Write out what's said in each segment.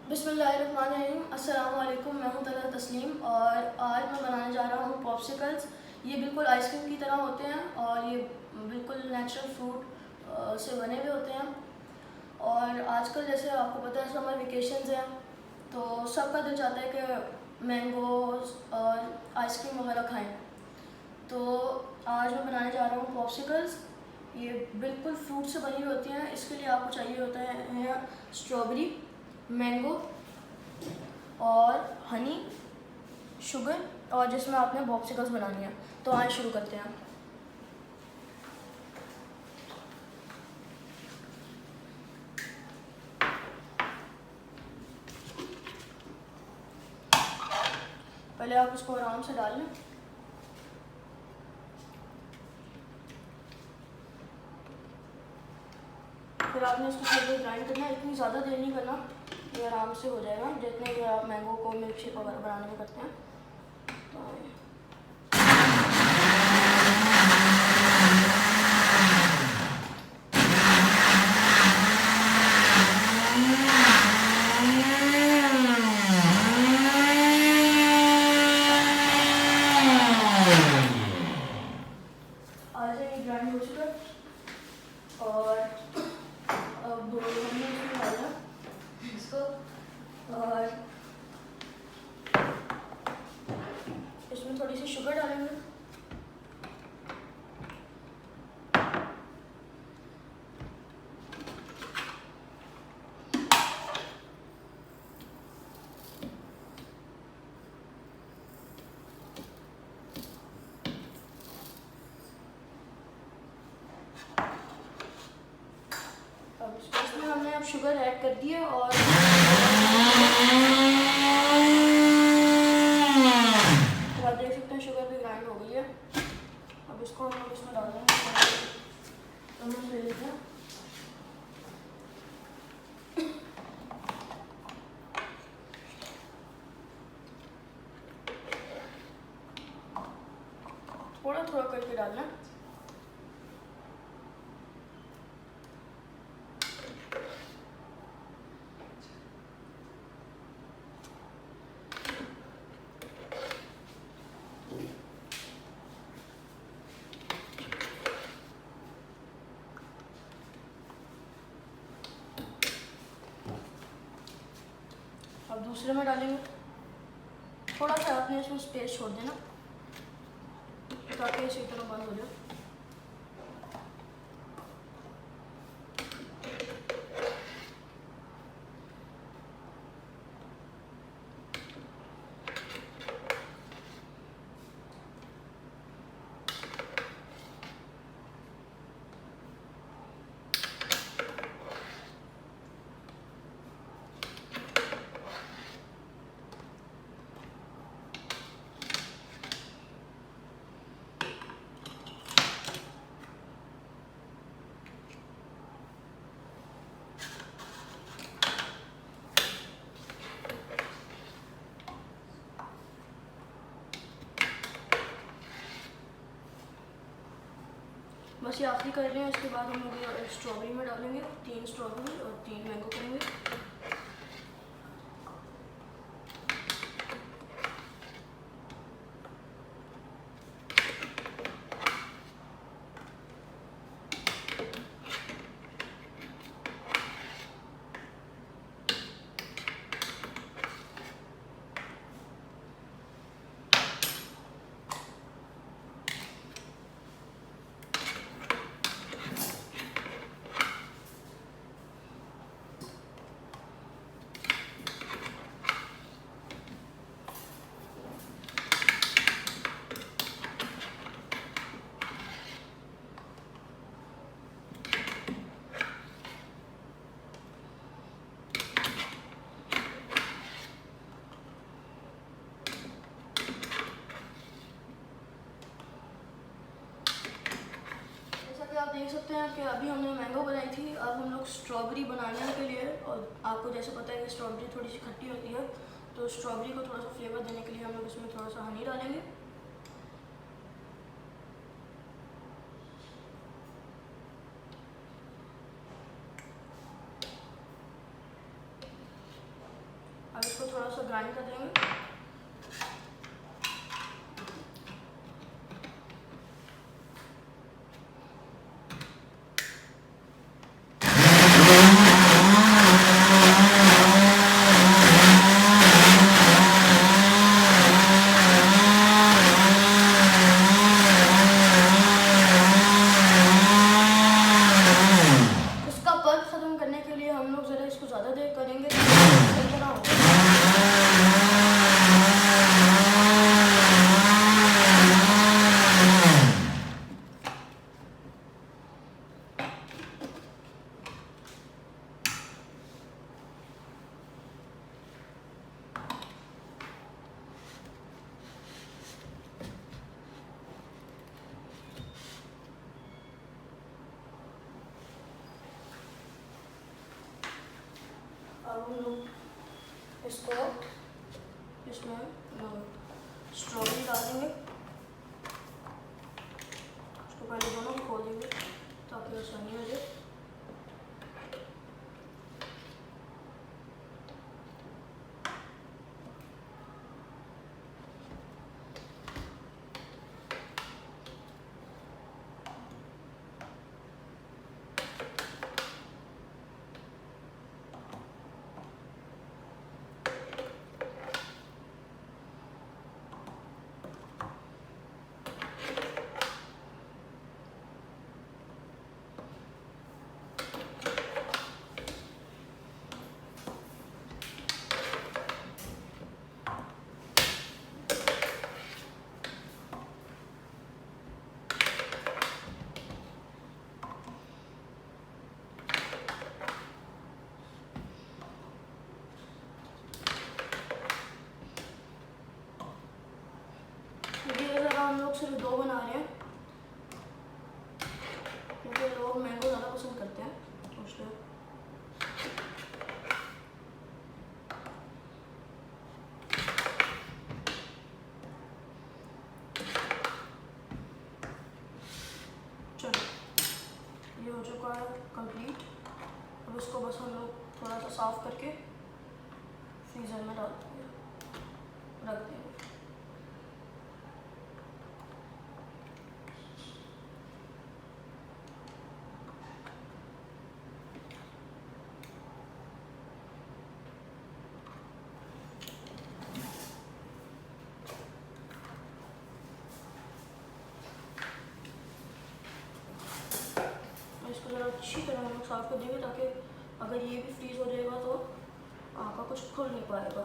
बिस्मिल्लाहिर्रहमानिर्रहीम। अस्सलाम वालेकुम। मैं हूं तलत तस्लीम और आज मैं बनाने जा रहा हूं पॉप्सिकल्स। ये बिल्कुल आइसक्रीम की तरह होते हैं और ये बिल्कुल नेचुरल फ्रूट से बने हुए होते हैं। और आजकल जैसे आपको पता है समर वेकेशंस हैं, तो सबका दिल चाहता है कि मैंगोज़ और आइसक्रीम वगैरह खाएं। तो आज मैं बनाने जा रहा हूँ पॉप्सिकल्स। ये बिल्कुल फ्रूट से बनी हुई होती हैं। इसके लिए आपको चाहिए होता है स्ट्रॉबेरी, मैंगो और हनी, शुगर, और जिसमें आपने पॉप्सिकल्स बनानी है। तो आज शुरू करते हैं। पहले आप इसको आराम से डाल लें। फिर आपने इसको थोड़ी ग्राइंड करना है, इतनी ज़्यादा देर नहीं करना, ये आराम से हो जाएगा जितने भी आप मैंगो को मिल्क शेक वगैरह बनाने में करते हैं। तो आज ये ग्राइंड हो चुका है और अब हमने इसमें डाला इसको, और इसमें थोड़ी सी शुगर डालेंगे। अब इसमें हमने अब शुगर ऐड कर दी है और आप देख सकते हैं शुगर भी ग्राइंड हो गई है। अब इसको हम लोग इसमें डाल देंगे, चम्मच ले लेते हैं। थोड़ा थोड़ा करके डालना है। अब दूसरे में डालेंगे। थोड़ा सा आपने इसमें स्पेस छोड़ देना ताकि इसी तरह बंद हो जाए। बस ये आखिरी कर रहे हैं। इसके बाद हम लोग स्ट्रॉबेरी में डालेंगे, 3 स्ट्रॉबेरी और 3 मैंगो करेंगे। आप देख सकते हैं कि अभी हमने मैंगो बनाई थी, अब हम लोग स्ट्रॉबेरी बनाने के लिए, और आपको जैसे पता है कि स्ट्रॉबेरी थोड़ी सी खट्टी होती है, तो स्ट्रॉबेरी को थोड़ा सा फ्लेवर देने के लिए हम लोग इसमें थोड़ा सा हनी डालेंगे। थोड़ा सा ग्राइंड कर देंगे। इसका पल्प ख़त्म करने के लिए हम लोग ज़रा इसको ज़्यादा देर करेंगे। इस तरह होगा। अब हम लोग इसको इसमें स्ट्रॉबेरी डाल देंगे। इसको पहले दोनों को खोल देंगे ताकि आसानी हो जाए। हम लोग सिर्फ 2 बना रहे हैं क्योंकि लोग मैंगो ज़्यादा पसंद करते हैं तो इसलिए। चलो ये हो चुका है कंप्लीट। अब इसको बस हम लोग थोड़ा सा साफ करके फ्रीज़र में डाल देंगे, रख देंगे। इसको ज़रा अच्छी तरह हम लोग साफ़ कर देंगे ताकि अगर ये भी फ्रीज़ हो जाएगा तो आपका कुछ खुल नहीं पाएगा।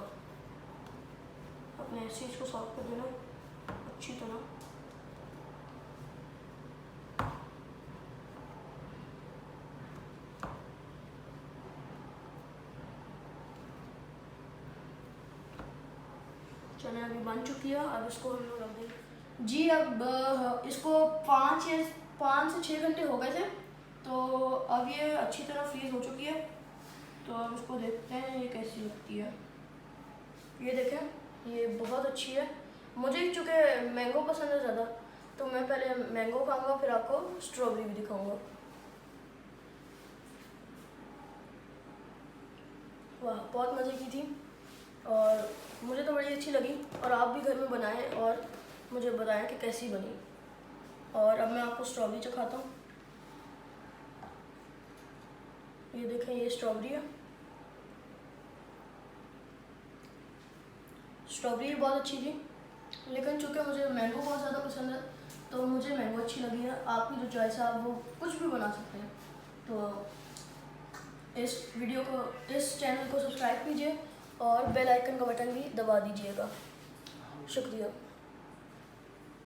अपने ऐसे इसको साफ़ कर देना अच्छी तरह। चलिए अभी बन चुकी है। अब इसको हम लोग रख देंगे जी। अब इसको 5 से 6 घंटे हो गए थे तो अब ये अच्छी तरह फ्रीज़ हो चुकी है। तो अब इसको देखते हैं ये कैसी लगती है। ये देखें ये बहुत अच्छी है। मुझे चूँकि मैंगो पसंद है ज़्यादा तो मैं पहले मैंगो खाऊंगा फिर आपको स्ट्रॉबेरी भी दिखाऊंगा। वाह बहुत मज़े की थी और मुझे तो बड़ी अच्छी लगी। और आप भी घर में बनाएं और मुझे बताएं कि कैसी बनी। और अब मैं आपको स्ट्रॉबेरी चखाता हूँ। ये देखें ये स्ट्रॉबेरी है। स्ट्रॉबेरी बहुत अच्छी थी लेकिन चूँकि मुझे मैंगो बहुत ज़्यादा पसंद है तो मुझे मैंगो अच्छी लगी है। आपकी जो चॉइस है आप वो कुछ भी बना सकते हैं। तो इस वीडियो को इस चैनल को सब्सक्राइब कीजिए और बेल आइकन का बटन भी दबा दीजिएगा। शुक्रिया।